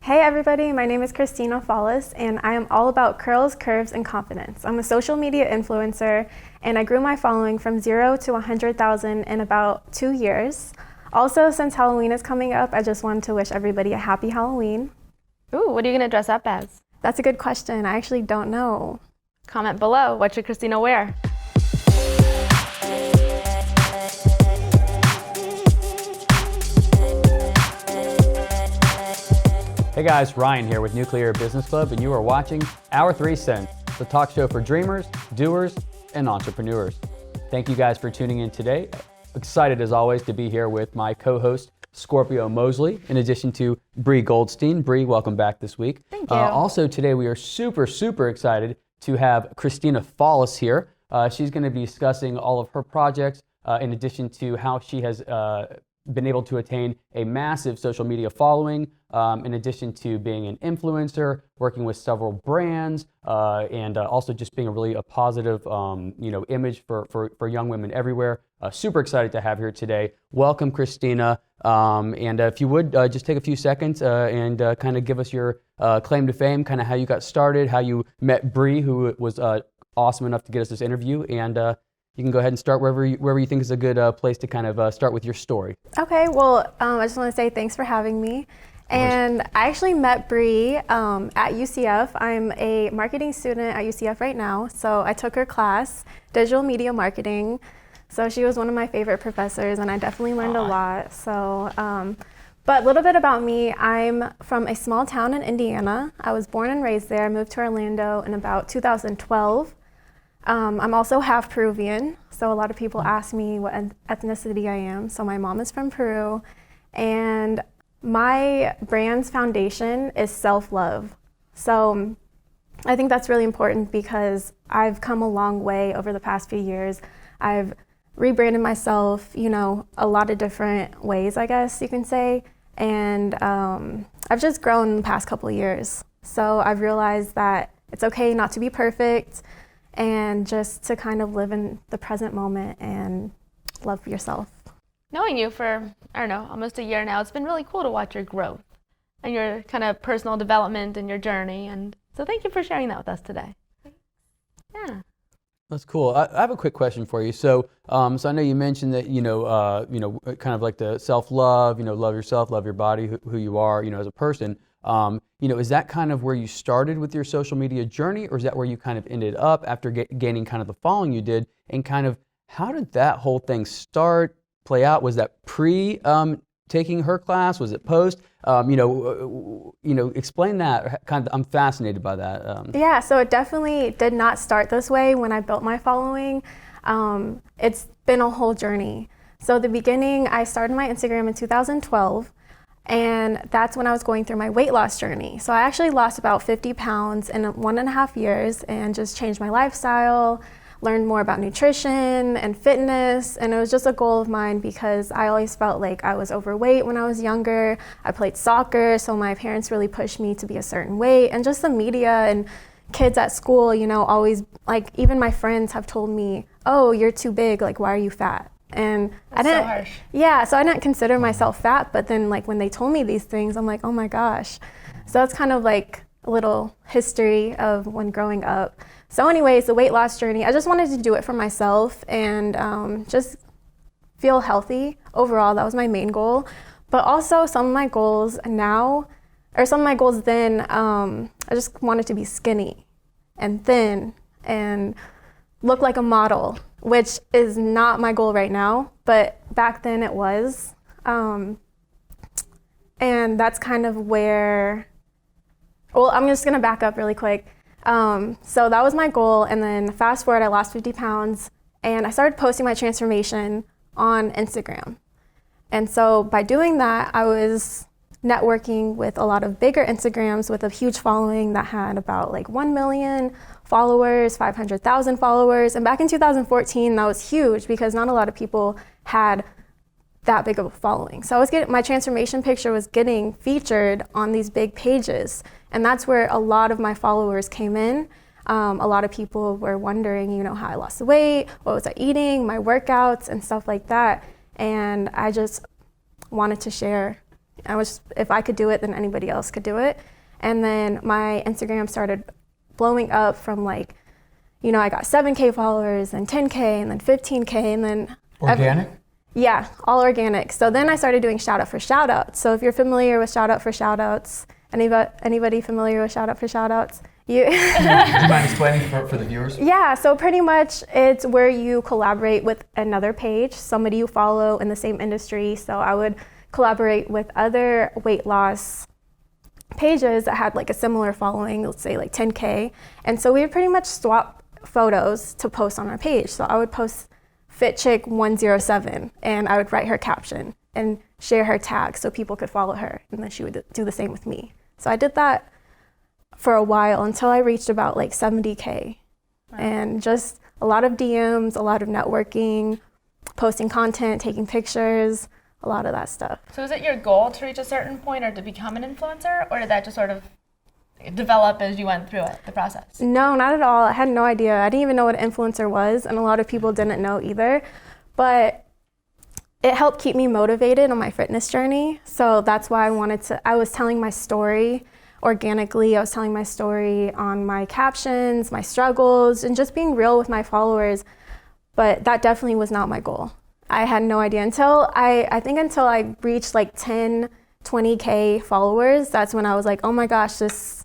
Hey everybody, my name is Kristina Follis and I am all about curls, curves, and confidence. I'm a social media influencer and I grew my following from 0 to 100,000 in about 2 years. Also, since Halloween is coming up, I just wanted to wish everybody a happy Halloween. Ooh, what are you going to dress up as? That's a good question. I actually don't know. Comment below. What should Kristina wear? Hey guys, Ryan here with Nuclear Business Club, and you are watching Our 3 Cents, the talk show for dreamers, doers, and entrepreneurs. Thank you guys for tuning in today. Excited as always to be here with my co-host, Scorpio Mosley, in addition to Bree Goldstein. Bree, welcome back this week. Thank you. Also today we are super excited to have Kristina Follis here. She's going to be discussing all of her projects in addition to how she has been able to attain a massive social media following, in addition to being an influencer, working with several brands, and also just being a positive image for young women everywhere. Super excited to have her here today. Welcome, Kristina. And if you would just take a few seconds and kind of give us your claim to fame, kind of how you got started, how you met Bree, who was awesome enough to get us this interview, and you can go ahead and start wherever you think is a good place to kind of start with your story. Okay, well, I just want to say thanks for having me. And I actually met Bree at UCF. I'm a marketing student at UCF right now, so I took her class, Digital Media Marketing. So she was one of my favorite professors, and I definitely learned a lot. So, but a little bit about me, I'm from a small town in Indiana. I was born and raised there. I moved to Orlando in about 2012. I'm also half Peruvian, so a lot of people ask me what ethnicity I am. So my mom is from Peru, and my brand's foundation is self-love. So I think that's really important because I've come a long way over the past few years. I've rebranded myself, a lot of different ways, I guess you can say. And I've just grown in the past couple of years. So I've realized that it's okay not to be perfect and just to kind of live in the present moment and love yourself. Knowing you for, almost a year now, it's been really cool to watch your growth and your kind of personal development and your journey. And so thank you for sharing that with us today. Yeah. That's cool. I have a quick question for you. So I know you mentioned that, kind of like the self-love, love yourself, love your body, who you are, as a person. Is that kind of where you started with your social media journey, or is that where you kind of ended up after gaining kind of the following you did? And kind of how did that whole thing play out? Was that pre taking her class? Was it post? Explain that. Kind of, I'm fascinated by that. Yeah, so it definitely did not start this way when I built my following. It's been a whole journey. So the beginning, I started my Instagram in 2012. And that's when I was going through my weight loss journey. So I actually lost about 50 pounds in 1.5 years and just changed my lifestyle, learned more about nutrition and fitness. And it was just a goal of mine because I always felt like I was overweight when I was younger. I played soccer, so my parents really pushed me to be a certain weight. And just the media and kids at school, always, like, even my friends have told me, oh, you're too big, like, why are you fat? And That's so harsh. Yeah, so I didn't consider myself fat, but then like when they told me these things, I'm like, oh my gosh. So that's kind of like a little history of when growing up. So anyways, the weight loss journey, I just wanted to do it for myself and just feel healthy overall. That was my main goal. But also some of my goals now, or some of my goals then, I just wanted to be skinny and thin and look like a model, which is not my goal right now, but back then it was. And that's kind of where, well, I'm just gonna back up really quick. So that was my goal, and then fast forward, I lost 50 pounds, and I started posting my transformation on Instagram. And so by doing that, I was networking with a lot of bigger Instagrams with a huge following that had about like 1 million followers, 500,000 followers. And back in 2014, that was huge because not a lot of people had that big of a following. So my transformation picture was getting featured on these big pages. And that's where a lot of my followers came in. A lot of people were wondering, how I lost the weight, what was I eating, my workouts and stuff like that. And I just wanted to share If I could do it, then anybody else could do it. And then my Instagram started blowing up from like, you know, I got 7K followers and 10K and then 15K and then Organic? Yeah, all organic. So then I started doing shout out for shout outs. So if you're familiar with shout out for shout outs, anybody familiar with shout out for shout outs? Do you mind explaining for the viewers? Yeah, so pretty much it's where you collaborate with another page, somebody you follow in the same industry. So I would collaborate with other weight loss pages that had like a similar following, let's say like 10K. And so we would pretty much swap photos to post on our page. So I would post Fit Chick 107 and I would write her caption and share her tag so people could follow her. And then she would do the same with me. So I did that for a while until I reached about like 70K. Wow. And just a lot of DMs, a lot of networking, posting content, taking pictures, a lot of that stuff. So is it your goal to reach a certain point or to become an influencer, or did that just sort of develop as you went through it, the process? No, not at all. I had no idea. I didn't even know what an influencer was, and a lot of people didn't know either. But it helped keep me motivated on my fitness journey. So that's why I was telling my story organically. I was telling my story on my captions, my struggles, and just being real with my followers. But that definitely was not my goal. I had no idea until I reached like 10, 20K followers. That's when I was like, oh my gosh, this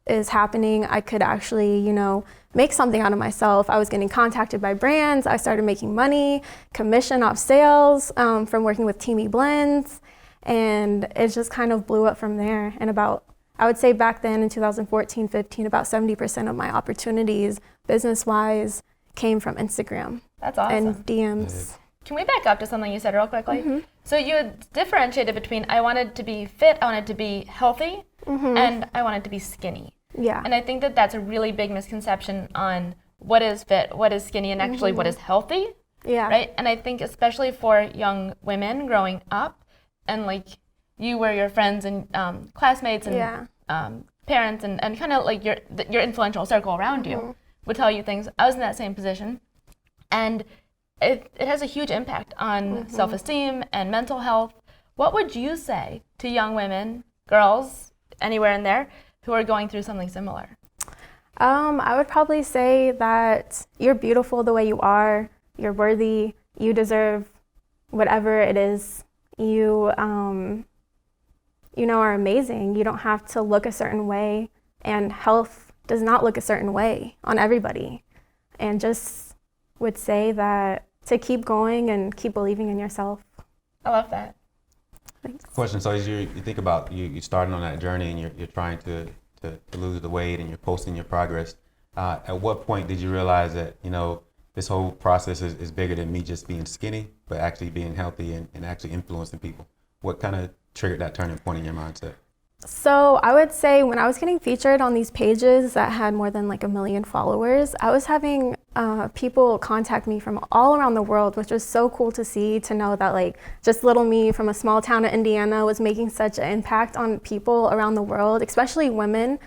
is happening. I could actually, you know, make something out of myself. I was getting contacted by brands. I started making money, commission off sales from working with Teamy Blends. And it just kind of blew up from there. And I would say back then in 2014, 15, about 70% of my opportunities business-wise came from Instagram. That's awesome. And DMs. Can we back up to something you said real quickly? Mm-hmm. So you had differentiated between I wanted to be fit, I wanted to be healthy, and I wanted to be skinny. Yeah. And I think that that's a really big misconception on what is fit, what is skinny, and actually what is healthy. Yeah. Right? And I think especially for young women growing up, and like you were your friends and classmates and parents and kind of like your influential circle around you would tell you things. I was in that same position. And it has a huge impact on self-esteem and mental health. What would you say to young women, girls, anywhere in there, who are going through something similar? I would probably say that you're beautiful the way you are. You're worthy. You deserve whatever it is. You are amazing. You don't have to look a certain way. And health does not look a certain way on everybody. And just would say that to keep going and keep believing in yourself. I love that. Thanks. Question, so as you think about you starting on that journey and you're trying to lose the weight and you're posting your progress, at what point did you realize that, you know, this whole process is bigger than me just being skinny, but actually being healthy and actually influencing people? What kind of triggered that turning point in your mindset? So I would say when I was getting featured on these pages that had more than like 1 million followers, I was having people contact me from all around the world, which was so cool to see, to know that like just little me from a small town in Indiana was making such an impact on people around the world, especially women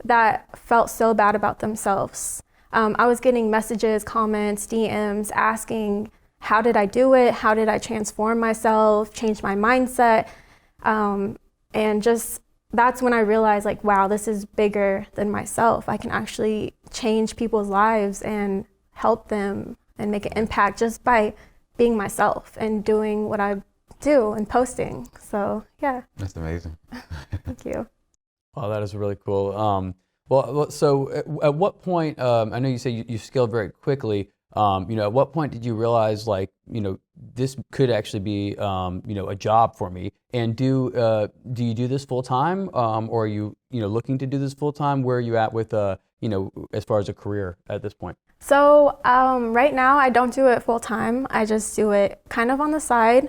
that felt so bad about themselves. I was getting messages, comments, DMs asking, how did I do it? How did I transform myself, change my mindset? And just that's when I realized, like, wow, this is bigger than myself. I can actually change people's lives and help them and make an impact just by being myself and doing what I do and posting. So, yeah. That's amazing. Thank you. Oh, that is really cool. So at what point, I know you say you scaled very quickly, at what point did you realize, like, this could actually be, a job for me? And do you do this full time, or are you, looking to do this full time? Where are you at with, as far as a career at this point? So right now I don't do it full time. I just do it kind of on the side.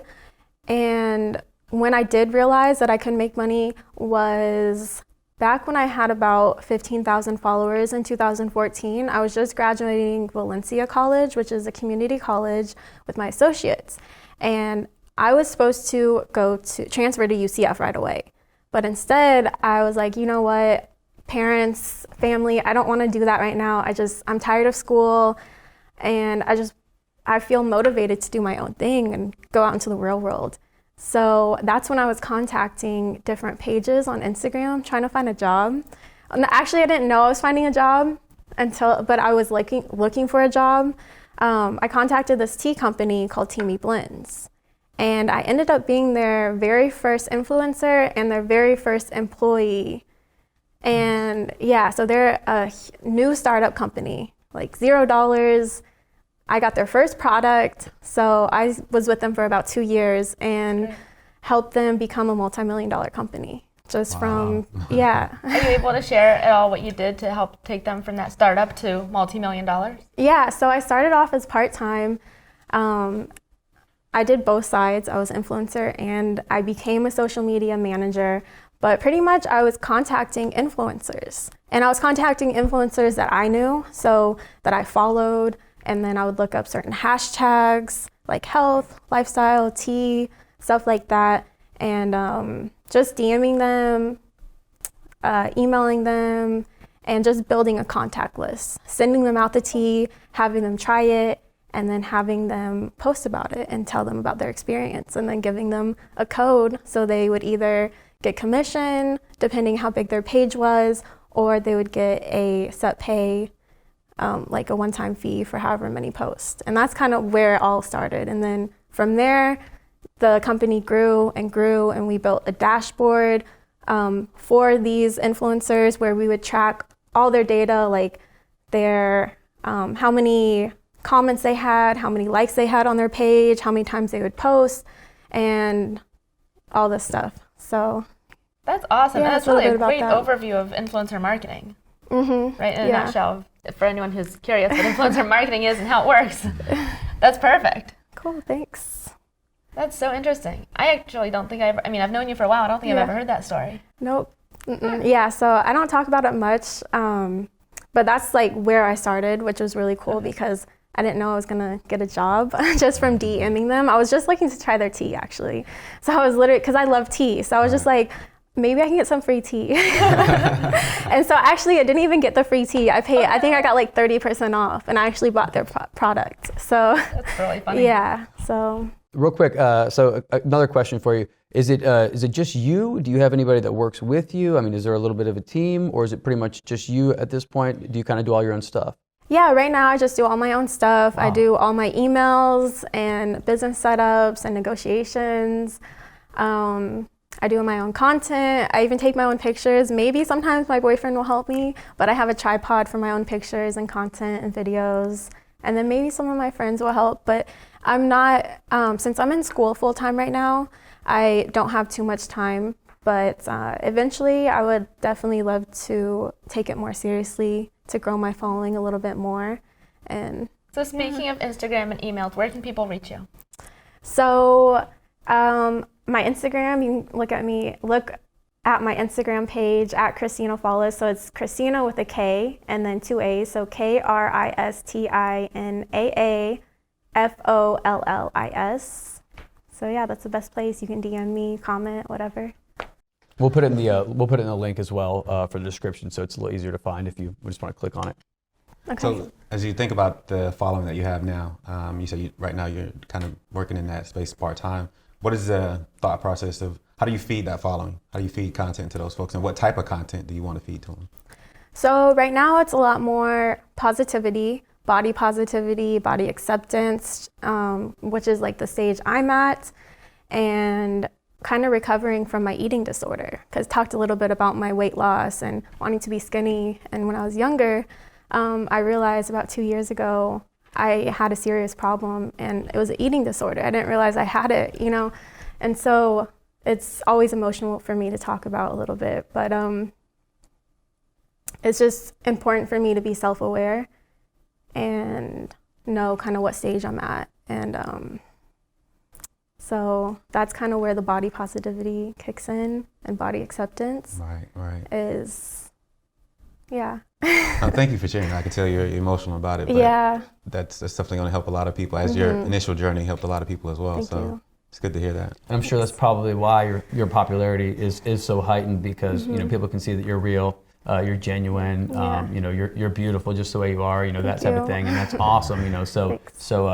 And when I did realize that I could make money was back when I had about 15,000 followers in 2014. I was just graduating Valencia College, which is a community college, with my associates. And I was supposed to transfer to UCF right away. But instead, I was like, you know what, parents, family, I don't want to do that right now. I'm tired of school, and I feel motivated to do my own thing and go out into the real world. So that's when I was contacting different pages on Instagram trying to find a job. Actually, I didn't know I was finding a job but I was looking for a job. I contacted this tea company called Teamy Blends, and I ended up being their very first influencer and their very first employee. And yeah, so they're a new startup company, like $0. I got their first product, so I was with them for about 2 years and helped them become a multi-million-dollar company. Just from, yeah. Are you able to share at all what you did to help take them from that startup to multi-million dollars? Yeah, so I started off as part-time. I did both sides. I was an influencer and I became a social media manager. But pretty much I was contacting influencers. And I was contacting influencers that I knew, so that I followed. And then I would look up certain hashtags like health, lifestyle, tea, stuff like that. And just DMing them, emailing them, and just building a contact list, sending them out the tea, having them try it, and then having them post about it and tell them about their experience, and then giving them a code so they would either get commission, depending how big their page was, or they would get a set pay, like a one-time fee for however many posts. And that's kind of where it all started. And then from there, the company grew, and we built a dashboard for these influencers where we would track all their data, like their how many comments they had, how many likes they had on their page, how many times they would post, and all this stuff. So that's awesome. Yeah, and that's really a great overview of influencer marketing. Mm-hmm. Right, in a nutshell, for anyone who's curious what influencer marketing is and how it works. That's perfect. Cool, thanks. That's so interesting. I actually don't think I've known you for a while. I don't think I've ever heard that story. Nope. Yeah, so I don't talk about it much, but that's like where I started, which was really cool because I didn't know I was gonna get a job just from DMing them. I was just looking to try their tea, actually. So I was literally, because I love tea, so I was just like, maybe I can get some free tea. And so actually I didn't even get the free tea. I think I got like 30% off, and I actually bought their product. So that's really funny. Yeah, so. Real quick, so another question for you. Is it just you? Do you have anybody that works with you? I mean, is there a little bit of a team, or is it pretty much just you at this point? Do you kind of do all your own stuff? Yeah, right now I just do all my own stuff. Wow. I do all my emails and business setups and negotiations. I do my own content. I even take my own pictures. Maybe sometimes my boyfriend will help me, but I have a tripod for my own pictures and content and videos. And then maybe some of my friends will help, but I'm not, since I'm in school full time right now, I don't have too much time, but eventually I would definitely love to take it more seriously, to grow my following a little bit more. And so speaking of Instagram and emails, where can people reach you? So my Instagram, you can look at my Instagram page at Kristina Follis. So it's Kristina with a K and then 2 A's. So KRISTINAAFOLLIS. So yeah, that's the best place. You can DM me, comment, whatever. We'll put it in the link as well for the description, so it's a little easier to find if you just want to click on it. Okay. So as you think about the following that you have now, you said right now you're kind of working in that space part-time. What is the thought process of how do you feed that following? How do you feed content to those folks, and what type of content do you want to feed to them? So right now it's a lot more positivity, body acceptance, which is like the stage I'm at, and kind of recovering from my eating disorder. Because talked a little bit about my weight loss and wanting to be skinny. And when I was younger, I realized about 2 years ago, I had a serious problem, and it was an eating disorder. I didn't realize I had it, and so it's always emotional for me to talk about a little bit, but it's just important for me to be self-aware and know kind of what stage I'm at. And so that's kind of where the body positivity kicks in, and body acceptance. Right. Is, yeah. Thank you for sharing. I can tell you're emotional about it, but yeah. That's definitely going to help a lot of people, as your initial journey helped a lot of people as well. Thank so you. It's good to hear that. And I'm sure that's probably why your popularity is so heightened, because people can see that you're real, you're genuine, you know, you're beautiful just the way you are, you know, that type of thing, and that's awesome, you know. So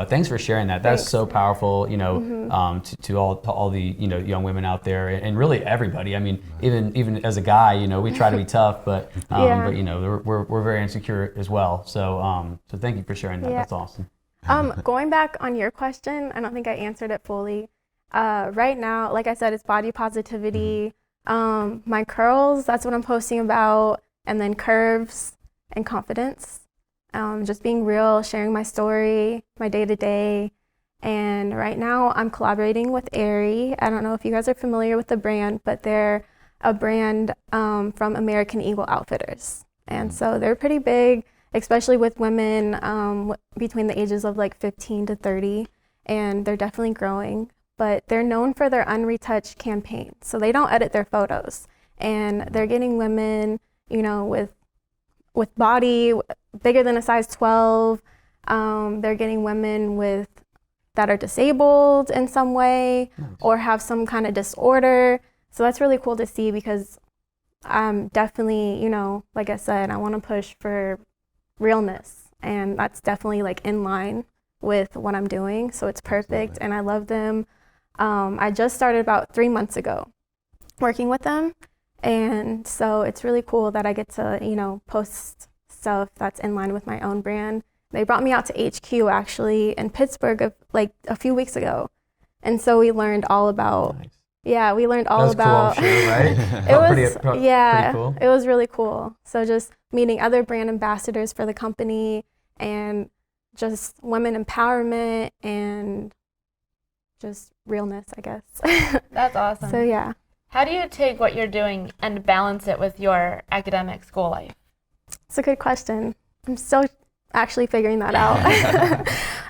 thanks for sharing that. That's so powerful, you know, to all the, you know, young women out there, and really everybody. I mean, even as a guy, you know, we try to be tough, but you know, we're very insecure as well. So thank you for sharing that. That's awesome. Going back on your question, I don't think I answered it fully. Right now, like I said, it's body positivity. My curls, that's what I'm posting about, and then curves and confidence. Just being real, sharing my story, my day-to-day. And right now I'm collaborating with Aerie. I don't know if you guys are familiar with the brand, but they're a brand from American Eagle Outfitters. And so they're pretty big, especially with women between the ages of like 15 to 30, and they're definitely growing. But they're known for their unretouched campaign. So they don't edit their photos. And they're getting women, you know, with body bigger than a size 12. They're getting women that are disabled in some way or have some kind of disorder. So that's really cool to see, because I'm definitely, you know, like I said, I want to push for realness. And that's definitely like in line with what I'm doing. So it's perfect. And I love them. I just started about 3 months ago working with them, and so it's really cool that I get to, you know, post stuff that's in line with my own brand. They brought me out to HQ actually in Pittsburgh like a few weeks ago, and so we learned all about we learned all about cool, I'm sure, right? It was pretty cool. It was really cool. So just meeting other brand ambassadors for the company, and just women empowerment, and just realness, I guess. That's awesome. So yeah. How do you take what you're doing and balance it with your academic school life? It's a good question. I'm still actually figuring that out.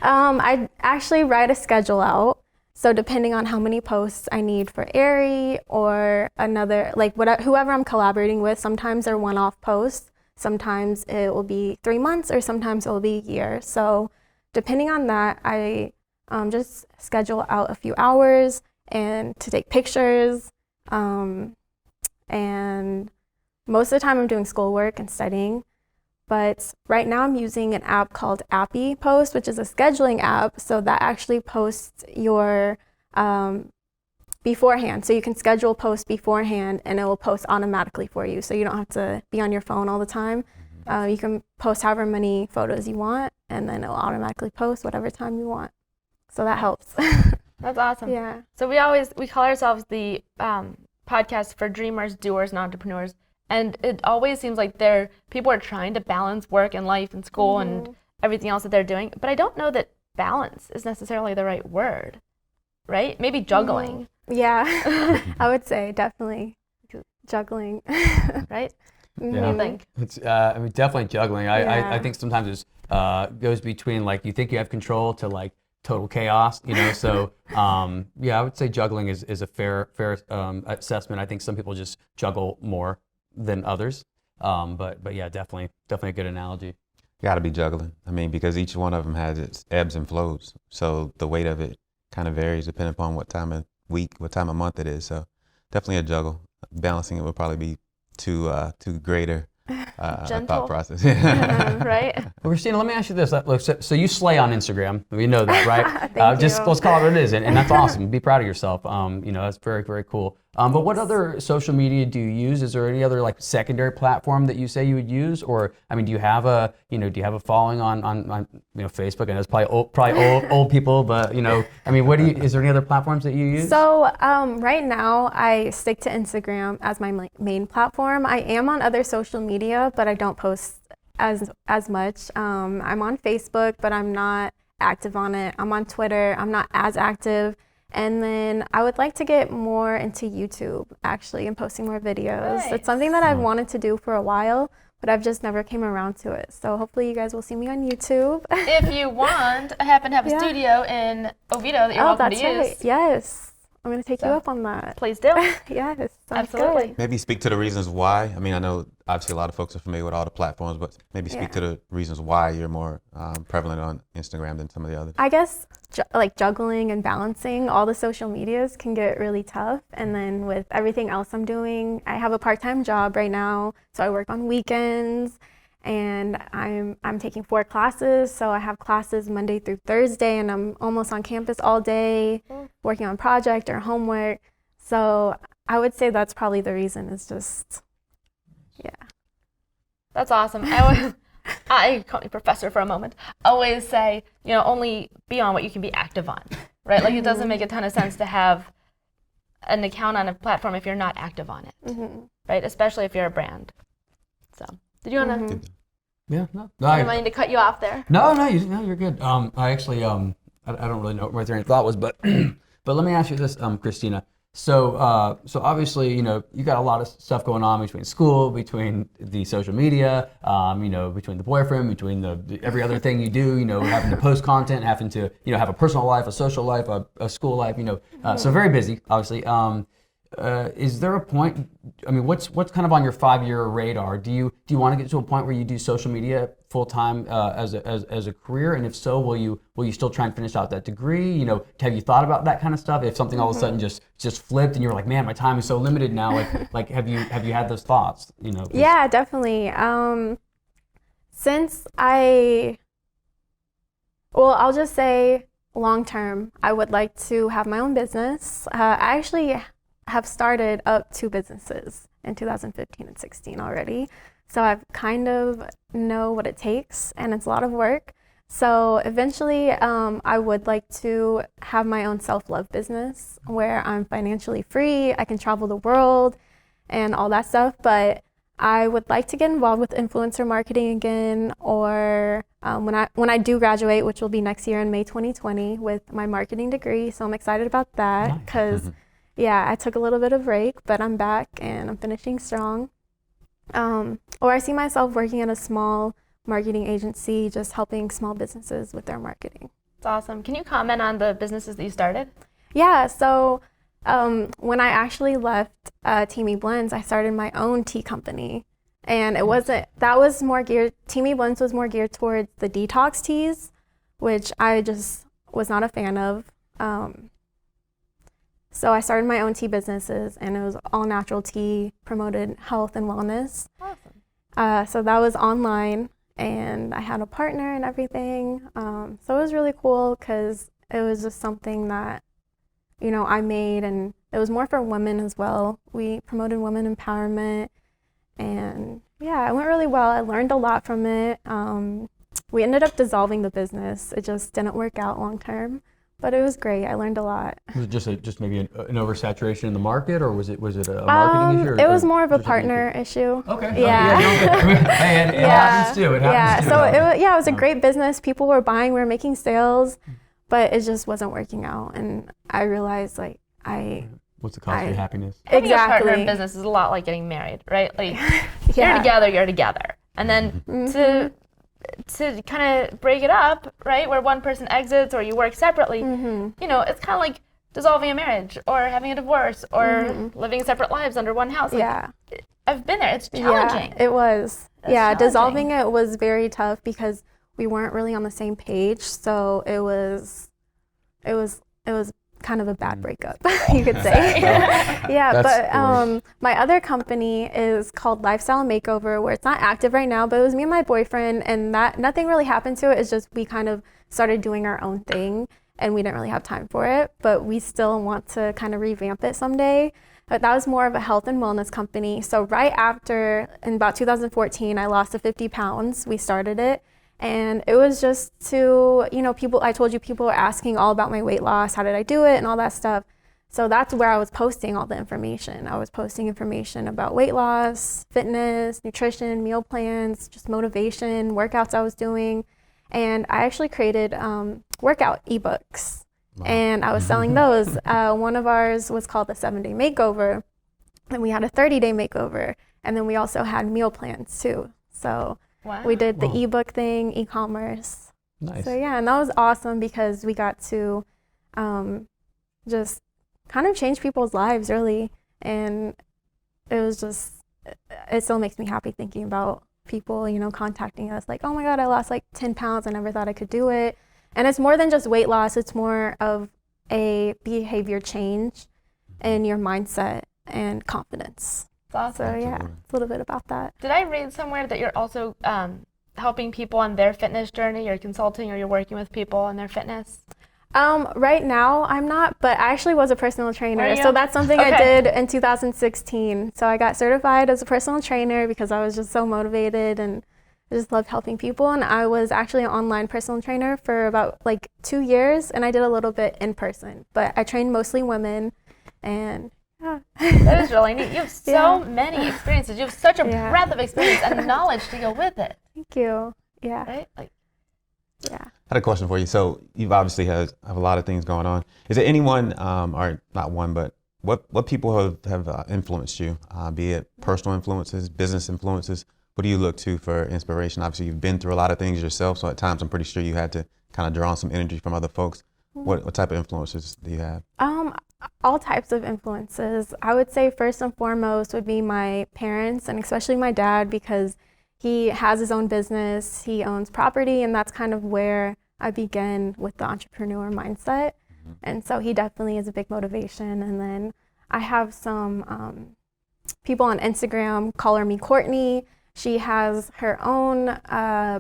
I actually write a schedule out. So depending on how many posts I need for Aerie or another, like whoever I'm collaborating with, sometimes they're one-off posts. Sometimes it will be 3 months, or sometimes it will be a year. So depending on that, I just schedule out a few hours and to take pictures. And most of the time I'm doing schoolwork and studying. But right now I'm using an app called Appy Post, which is a scheduling app. So that actually posts your beforehand. So you can schedule posts beforehand, and it will post automatically for you. So you don't have to be on your phone all the time. You can post however many photos you want, and then it will automatically post whatever time you want. So that helps. That's awesome. Yeah. So we call ourselves the podcast for dreamers, doers, and entrepreneurs. And it always seems like people are trying to balance work and life and school and everything else that they're doing. But I don't know that balance is necessarily the right word, right? Maybe juggling. Yeah, I would say definitely juggling. Right? Yeah. I think. It's I mean, definitely juggling. I think sometimes it goes between like you think you have control to like total chaos, you know. So yeah, I would say juggling is a fair assessment. I think some people just juggle more than others, but yeah, definitely a good analogy. Got to be juggling. I mean, because each one of them has its ebbs and flows. So the weight of it kind of varies depending upon what time of week, what time of month it is. So definitely a juggle. Balancing it would probably be too greater thought process. Right? Well, Kristina, let me ask you this. Look, so you slay on Instagram. We know that, right? Thank just you. let's call it what it is, and that's awesome. Be proud of yourself. You know, that's very, very cool. But what other social media do you use? Is there any other like secondary platform that you say you would use, or I mean, do you have a following on Facebook? And it's probably old people, but you know, I mean, is there any other platforms that you use? So right now I stick to Instagram as my main platform. I am on other social media, but I don't post as much. I'm on Facebook, but I'm not active on it. I'm on Twitter. I'm not as active. And then I would like to get more into YouTube, actually, and posting more videos. Nice. It's something that I've wanted to do for a while, but I've just never came around to it. So hopefully you guys will see me on YouTube. If you want, I happen to have a studio in Oviedo that you're welcome to use. Right. Yes. I'm going to take you up on that. Please do. Yes, sounds Absolutely. good. Maybe speak to the reasons why. I mean, I know obviously a lot of folks are familiar with all the platforms, but maybe speak to the reasons why you're more prevalent on Instagram than some of the others. I guess like juggling and balancing all the social medias can get really tough. And then with everything else I'm doing, I have a part-time job right now, so I work on weekends. And I'm taking 4 classes, so I have classes Monday through Thursday, and I'm almost on campus all day, working on project or homework. So I would say that's probably the reason. It's just, That's awesome. I call me professor for a moment. Always say, only be on what you can be active on, right? Like it doesn't make a ton of sense to have an account on a platform if you're not active on it, right? Especially if you're a brand. So. Did you want to? Yeah, no. I didn't mind to cut you off there. No, you're good. I actually, I don't really know what my train of thought was, but but let me ask you this, Kristina. So obviously, you got a lot of stuff going on between school, between the social media, between the boyfriend, between the every other thing you do, having to post content, having to, have a personal life, a social life, a school life, so very busy, obviously. Is there a point? I mean, what's kind of on your 5-year radar? Do you want to get to a point where you do social media full time as a career? And if so, will you still try and finish out that degree? Have you thought about that kind of stuff? If something all of a sudden just flipped and you're like, man, my time is so limited now. Like have you had those thoughts? Yeah, definitely. I'll just say long term, I would like to have my own business. I actually have started up 2 businesses in 2015 and 16 already. So I kind of know what it takes, and it's a lot of work. So eventually I would like to have my own self-love business where I'm financially free, I can travel the world and all that stuff. But I would like to get involved with influencer marketing again, or when I do graduate, which will be next year in May 2020 with my marketing degree. So I'm excited about that because I took a little bit of break, but I'm back and I'm finishing strong. Or I see myself working in a small marketing agency, just helping small businesses with their marketing. That's awesome. Can you comment on the businesses that you started? Yeah, so when I actually left Teamy Blends, I started my own tea company. And Teamy Blends was more geared towards the detox teas, which I just was not a fan of. So I started my own tea businesses, and it was all natural tea, promoted health and wellness. Awesome. So that was online, and I had a partner and everything. So it was really cool because it was just something that, I made, and it was more for women as well. We promoted women empowerment, and it went really well. I learned a lot from it. We ended up dissolving the business. It just didn't work out long term. But it was great. I learned a lot. Was it just maybe an oversaturation in the market, or was it a marketing issue? It was more of a partner issue. Okay. Yeah. It happens too. It happens too. So it was a great business. People were buying. We were making sales, but it just wasn't working out. And I realized what's the cost of your happiness? Having Exactly. a partner in business is a lot like getting married, right? Like you're together, and then to kind of break it up, right, where one person exits or you work separately, it's kind of like dissolving a marriage or having a divorce or living separate lives under one house. I've been there. It's challenging. Yeah, it was. Challenging. Dissolving it was very tough because we weren't really on the same page. So it was kind of a bad breakup, you could say. My other company is called Lifestyle Makeover, where it's not active right now, but it was me and my boyfriend, and that nothing really happened to it. It's just we kind of started doing our own thing, and we didn't really have time for it, but we still want to kind of revamp it someday. But that was more of a health and wellness company. So right after, in about 2014, I lost 50 pounds. We started it. And it was just to, I told you people were asking all about my weight loss, how did I do it, and all that stuff. So that's where I was posting all the information. I was posting information about weight loss, fitness, nutrition, meal plans, just motivation, workouts I was doing. And I actually created workout ebooks. Wow. And I was selling those. One of ours was called the 7-Day Makeover. And we had a 30-day makeover. And then we also had meal plans too. So we did the ebook thing, e-commerce. Nice. So and that was awesome because we got to just kind of changed people's lives really. And it still makes me happy thinking about people, you know, contacting us like, oh my God, I lost like 10 pounds. I never thought I could do it. And it's more than just weight loss. It's more of a behavior change in your mindset and confidence. That's awesome. So yeah, it's a little bit about that. Did I read somewhere that you're also helping people on their fitness journey? You're consulting or you're working with people on their fitness? Right now I'm not, but I actually was a personal trainer. So that's something I did in 2016. So I got certified as a personal trainer because I was just so motivated and I just loved helping people. And I was actually an online personal trainer for about like 2 years, and I did a little bit in person, but I trained mostly women. And yeah. That is really neat. You have so many experiences. You have such a breadth of experience and knowledge to go with it. Thank you. Yeah. Right? Like, I had a question for you. So you've obviously have a lot of things going on. Is there anyone, or not one, but what people have influenced you, be it personal influences, business influences? What do you look to for inspiration? Obviously, you've been through a lot of things yourself, so at times I'm pretty sure you had to kind of draw on some energy from other folks. What type of influences do you have? All types of influences. I would say first and foremost would be my parents, and especially my dad, because he has his own business, he owns property, and that's kind of where I began with the entrepreneur mindset. And so he definitely is a big motivation. And then I have some people on Instagram call her me Courtney. She has her own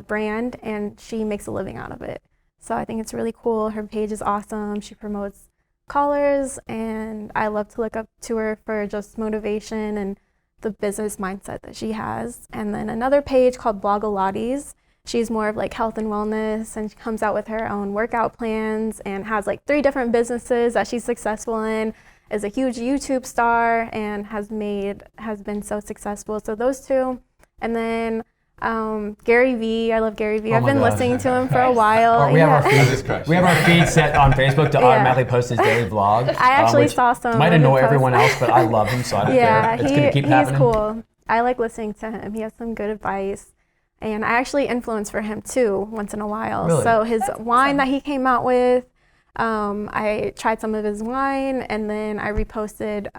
brand and she makes a living out of it. So I think it's really cool. Her page is awesome. She promotes callers, and I love to look up to her for just motivation and the business mindset that she has. And then another page called Blogilates. She's more of like health and wellness, and she comes out with her own workout plans and has like 3 different businesses that she's successful in, is a huge YouTube star, and has been so successful. So those 2. And then Gary Vee. I love Gary Vee. I've been listening to him for a while. We have our feed set on Facebook to automatically post his daily vlog. I actually saw some. Might annoy everyone else, but I love him, so I don't care. It's gonna keep happening. He's cool. I like listening to him. He has some good advice. And I actually influence for him too once in a while. Really? So his wine that he came out with, I tried some of his wine, and then I reposted.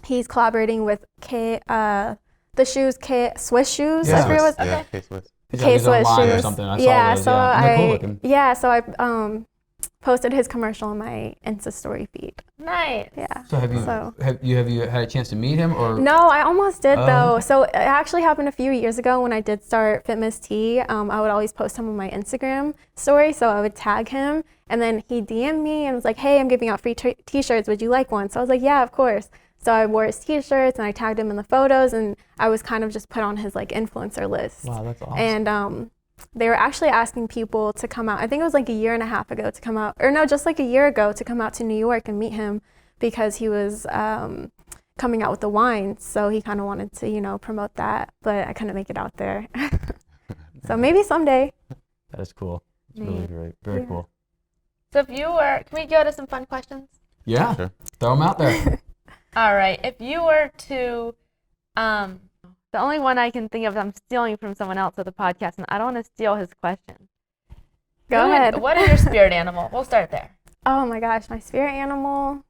He's collaborating with the shoes, Swiss shoes. Yeah. I forget what. Yeah, K-Swiss. K-Swiss shoes. Or something. I Yeah, saw those, so I posted his commercial on my Insta story feed. nice. Yeah. So have you had a chance to meet him, or? No, I almost did though. So it actually happened a few years ago when I did start Fitmiss T. I would always post him on my Instagram story, so I would tag him, and then he DM'd me and was like, "Hey, I'm giving out free t-shirts. Would you like one?" So I was like, "Yeah, of course." So I wore his t-shirts and I tagged him in the photos, and I was kind of just put on his like influencer list. Wow, that's awesome. And they were actually asking people to come out. I think it was like a year and a half ago to come out, or no, just like a year ago to come out to New York and meet him, because he was coming out with the wine. So he kind of wanted to, you know, promote that, but I couldn't make it out there. So maybe someday. That is cool. It's really great. Very cool. So if you were, can we go to some fun questions? Yeah. Sure. Throw them out there. All right. If you were to, the only one I can think of, I'm stealing from someone else at the podcast, and I don't want to steal his question. Go ahead. What is your spirit animal? We'll start there. Oh my gosh, my spirit animal.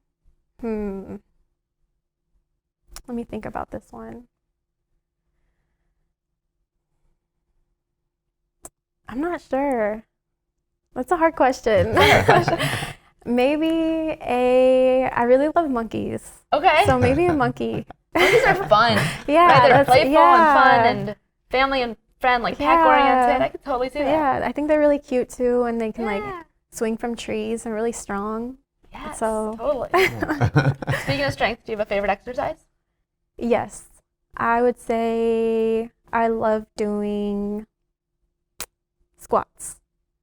Let me think about this one. I'm not sure. That's a hard question. Maybe I really love monkeys. Okay. So maybe a monkey. Monkeys are fun. Yeah. Right? They're that's- playful yeah. and fun and family and friend, like pet oriented. I could totally see that. Yeah, I think they're really cute too, and they can Yeah. like swing from trees and really strong. Yes, So- totally. Speaking of strength, do you have a favorite exercise? Yes, I would say I love doing squats.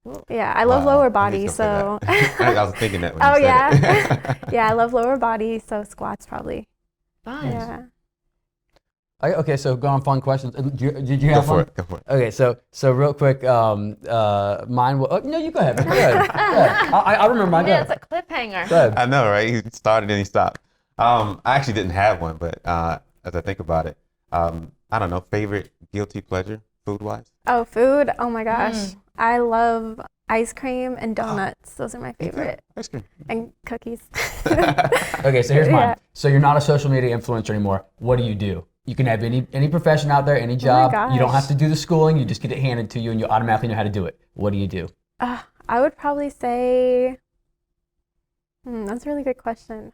Ooh. Yeah, I love Wow, lower I body, was gonna so. say that. I was thinking that when Oh you said yeah, it. yeah, I love lower body, so squats probably. Fun. Yeah. Okay, so go on fun questions. Did you Go have for one? it. Go for it. Okay, so real quick, mine will. Oh, no, you go ahead. Go ahead. Go ahead. I remember mine. Go Man, it's ahead. a cliffhanger. Go ahead. I know, right? He started and he stopped. I actually didn't have one, but as I think about it, I don't know, favorite guilty pleasure food-wise? Oh, food. Oh my gosh, I ice cream and donuts. Those are my favorite. Ice cream. And cookies. Okay, so here's mine. So you're not a social media influencer anymore. What do? You can have any profession out there, any job. You don't have to do the schooling. You just get it handed to you, and you automatically know how to do it. What do you do? I would probably say, that's a really good question.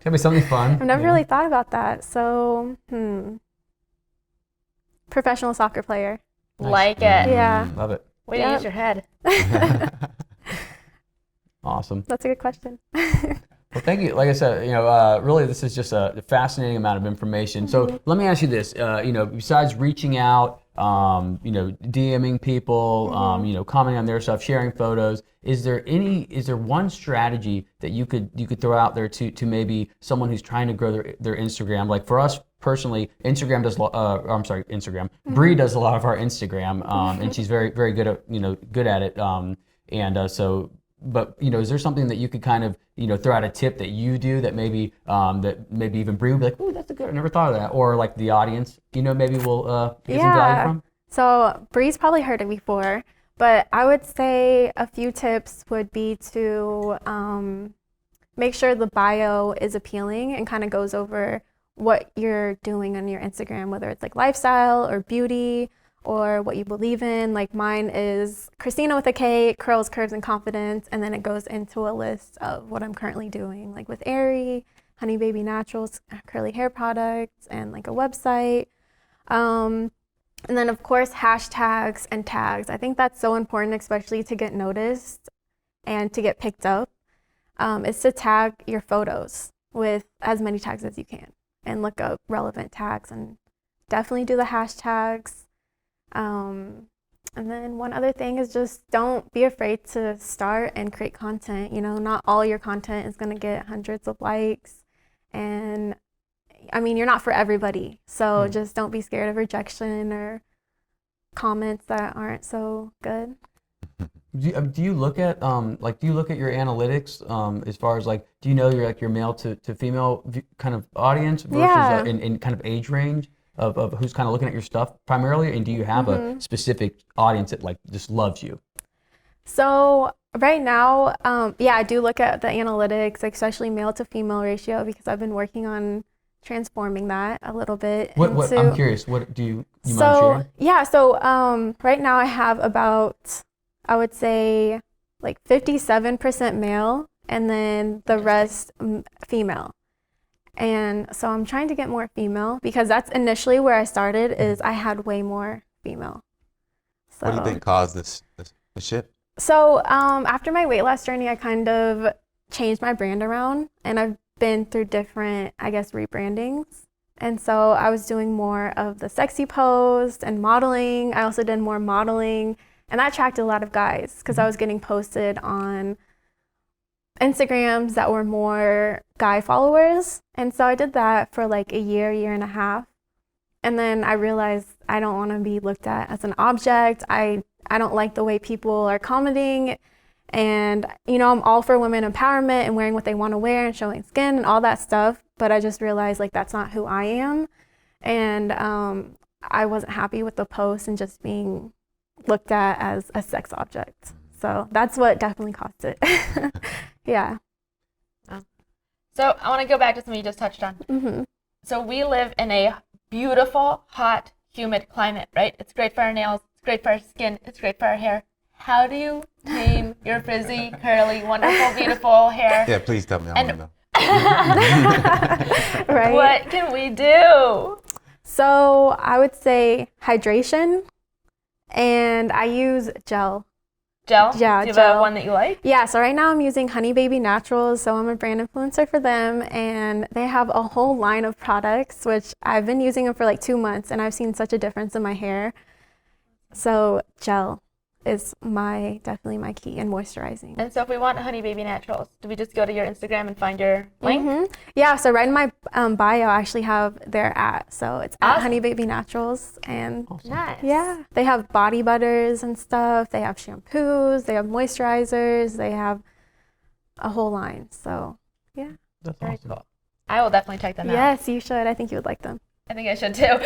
Tell me something fun. I've never really thought about that. So, professional soccer player. Nice. Like it. Yeah. Love it. Way to use your head. Awesome. That's a good question. Well, thank you. Like I said, really, this is just a fascinating amount of information. So let me ask you this: besides reaching out, DMing people, commenting on their stuff, sharing photos, is there one strategy that you could throw out there to maybe someone who's trying to grow their Instagram? Like for us personally, Instagram does. Instagram. Bree does a lot of our Instagram, and she's very very good at it. But is there something that you could kind of throw out a tip that you do that maybe even Bree would be like, oh, that's a good, I never thought of that, or like the audience maybe will get some value from? So Bree's probably heard it before, but I would say a few tips would be to make sure the bio is appealing and kind of goes over what you're doing on your Instagram, whether it's like lifestyle or beauty or what you believe in. Like mine is Kristina with a K, curls, curves, and confidence, and then it goes into a list of what I'm currently doing, like with Aerie, Honey Baby Naturals, curly hair products, and like a website. And then of course hashtags and tags. I think that's so important, especially to get noticed and to get picked up, is to tag your photos with as many tags as you can and look up relevant tags and definitely do the hashtags. And then one other thing is just don't be afraid to start and create content. Not all your content is going to get hundreds of likes. And I mean, you're not for everybody. So just don't be scared of rejection or comments that aren't so good. Do you look at your analytics as far as like, do you know your male to female kind of audience versus in kind of age range? Of who's kind of looking at your stuff primarily, and do you have a specific audience that like just loves you? So right now, I do look at the analytics, especially male to female ratio, because I've been working on transforming that a little bit. What I'm curious. What do you mind sharing? Yeah. So right now I have about, I would say, like 57% male, and then the rest female. And so I'm trying to get more female because that's initially where I started, is I had way more female. So, what do you think caused this shift? So after my weight loss journey, I kind of changed my brand around, and I've been through different, I guess, rebrandings. And so I was doing more of the sexy pose and modeling. I also did more modeling, and that attracted a lot of guys because I was getting posted on Instagrams that were more guy followers. And so I did that for like a year and a half. And then I realized I don't want to be looked at as an object. I don't like the way people are commenting. And, I'm all for women empowerment and wearing what they want to wear and showing skin and all that stuff. But I just realized like that's not who I am. And I wasn't happy with the post and just being looked at as a sex object. So that's what definitely caused it. Yeah. So I want to go back to something you just touched on. So we live in a beautiful, hot, humid climate, right? It's great for our nails, it's great for our skin, it's great for our hair. How do you tame your frizzy, curly, wonderful, beautiful hair? Yeah, please tell me. I want to know. Right. What can we do? So I would say hydration, and I use gel. Gel? Yeah, do you gel. have one that you like? Yeah, so right now I'm using Honey Baby Naturals, so I'm a brand influencer for them, and they have a whole line of products, which I've been using them for like 2 months, and I've seen such a difference in my hair. So gel is definitely my key, and moisturizing. And so if we want Honey Baby Naturals, do we just go to your Instagram and find your link? Yeah, so right in my bio, I actually have their so it's at Awesome. Honey Baby Naturals, and Nice. yeah, they have body butters and stuff, they have shampoos, they have moisturizers, they have a whole line, so yeah. That's Very awesome. cool. I will definitely check them out. Yes, you should. I think you would like them. I think I should too.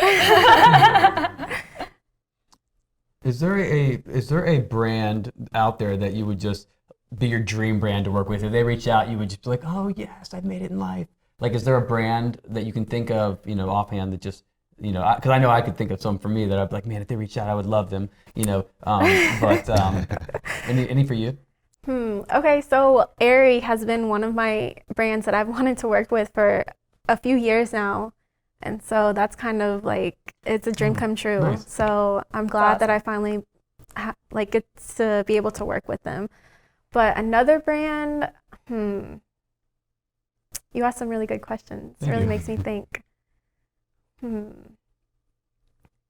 Is there a brand out there that you would just be your dream brand to work with? If they reach out, you would just be like, oh yes, I've made it in life. Like, is there a brand that you can think of, offhand that just, because I know I could think of some for me that I'd be like, man, if they reach out, I would love them, but any for you? Okay, so Aerie has been one of my brands that I've wanted to work with for a few years now. And so that's kind of like, it's a dream come true. Nice. So I'm glad that I finally get to be able to work with them. But another brand, you asked some really good questions. It really makes me think.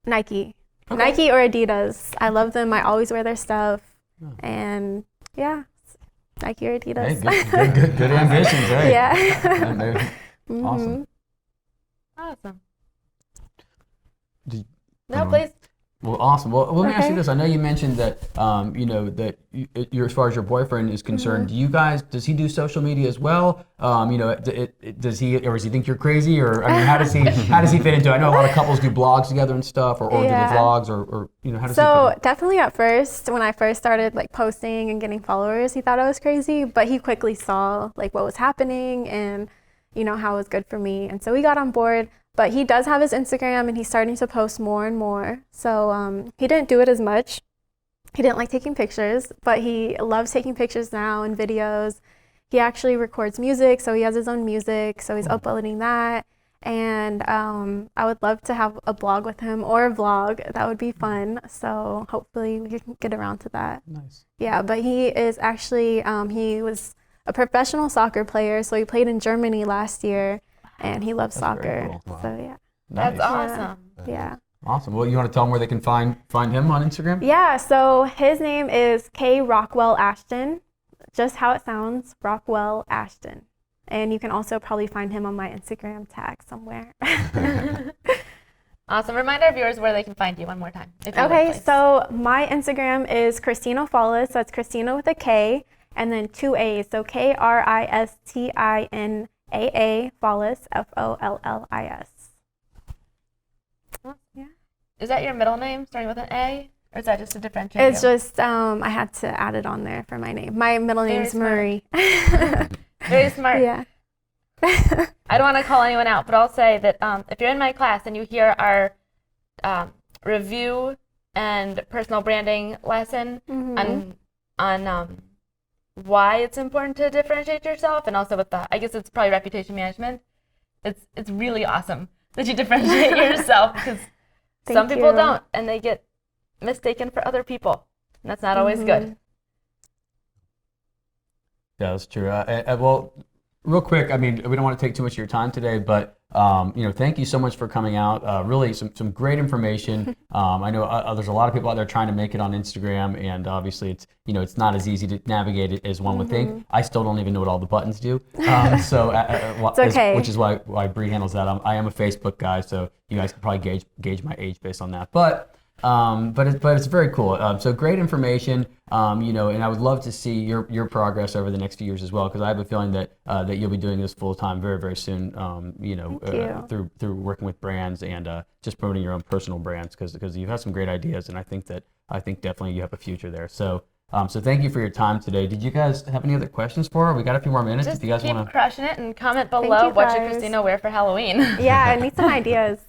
Nike. Okay. Nike or Adidas. I love them. I always wear their stuff. Oh. And yeah, Nike or Adidas. Hey, good ambitions, hey. Yeah. Awesome. Awesome. No, please. Well, awesome. Well, let me ask you this. I know you mentioned that, that you're, as far as your boyfriend is concerned, does he do social media as well? Does he, or does he think you're crazy? Or, I mean, how does he fit into it? I know a lot of couples do blogs together and stuff, or do the vlogs, or how does he fit in? Definitely at first, when I first started posting and getting followers, he thought I was crazy, but he quickly saw what was happening and, how it was good for me. And so we got on board. But he does have his Instagram, and he's starting to post more and more. So he didn't do it as much. He didn't like taking pictures, but he loves taking pictures now and videos. He actually records music, so he has his own music, so he's uploading that. And I would love to have a blog with him or a vlog. That would be fun. So hopefully we can get around to that. Nice. Yeah, but he is actually, he was a professional soccer player, so he played in Germany last year. And he loves soccer. Cool. Wow. So yeah. Nice. That's awesome. Yeah. Awesome. Well, you want to tell them where they can find him on Instagram? Yeah, so his name is K Rockwell Ashton. Just how it sounds, Rockwell Ashton. And you can also probably find him on my Instagram tag somewhere. Awesome. Remind our viewers where they can find you one more time. Okay, so my Instagram is Kristina Follis. That's Kristina with a K and then 2 A's. So Kristina Follis, Follis. Yeah. Is that your middle name starting with an A? Or is that just to differentiate It's just, I had to add it on there for my name. My middle name is Marie. Very smart. Yeah. I don't want to call anyone out, but I'll say that if you're in my class and you hear our review and personal branding lesson on why it's important to differentiate yourself, and also with I guess it's probably reputation management, it's really awesome that you differentiate yourself, because some people don't, and they get mistaken for other people, and that's not always good. Yeah, that's true. Well, real quick, I mean, we don't want to take too much of your time today, but thank you so much for coming out. Really, some great information. I know there's a lot of people out there trying to make it on Instagram, and obviously, it's not as easy to navigate it as one would think. I still don't even know what all the buttons do. It's okay. Which is why Bree handles that. I am a Facebook guy, so you guys can probably gauge my age based on that. But it's very cool. So great information. And I would love to see your progress over the next few years as well, because I have a feeling that you'll be doing this full time very, very soon. Through working with brands and just promoting your own personal brands, because you have some great ideas, and I think definitely you have a future there. So thank you for your time today. Did you guys have any other questions for her? We got a few more minutes. Just if you guys keep want to crushing it, and comment below what should Kristina wear for Halloween. Yeah, I need some ideas.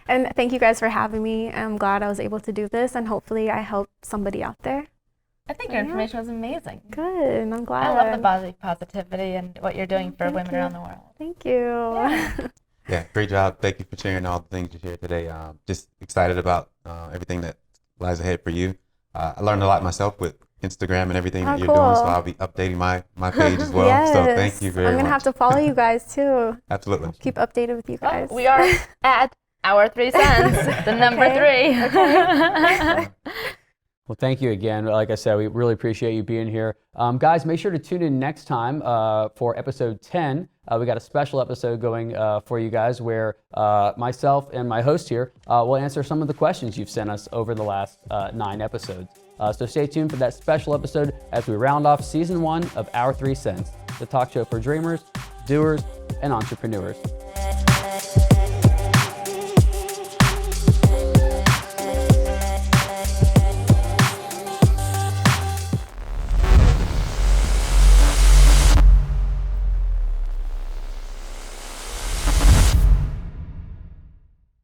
And thank you guys for having me. I'm glad I was able to do this, and hopefully I helped somebody out there. I think your information was amazing. Good, I'm glad. I love the body positivity and what you're doing for women around the world. Thank you. Yeah, great job. Thank you for sharing all the things you shared today. Just excited about everything that lies ahead for you. I learned a lot myself with Instagram and everything that you're doing, so I'll be updating my page as well. Yes. So thank you very much. I'm going to have to follow you guys too. Absolutely. Keep updated with you guys. We are at our 3 cents, the number 3. Okay. Well, thank you again. Like I said, we really appreciate you being here. Guys, make sure to tune in next time for episode 10. We got a special episode going for you guys where myself and my host here will answer some of the questions you've sent us over the last 9 episodes. So stay tuned for that special episode as we round off season 1 of Our 3 Cents, the talk show for dreamers, doers, and entrepreneurs.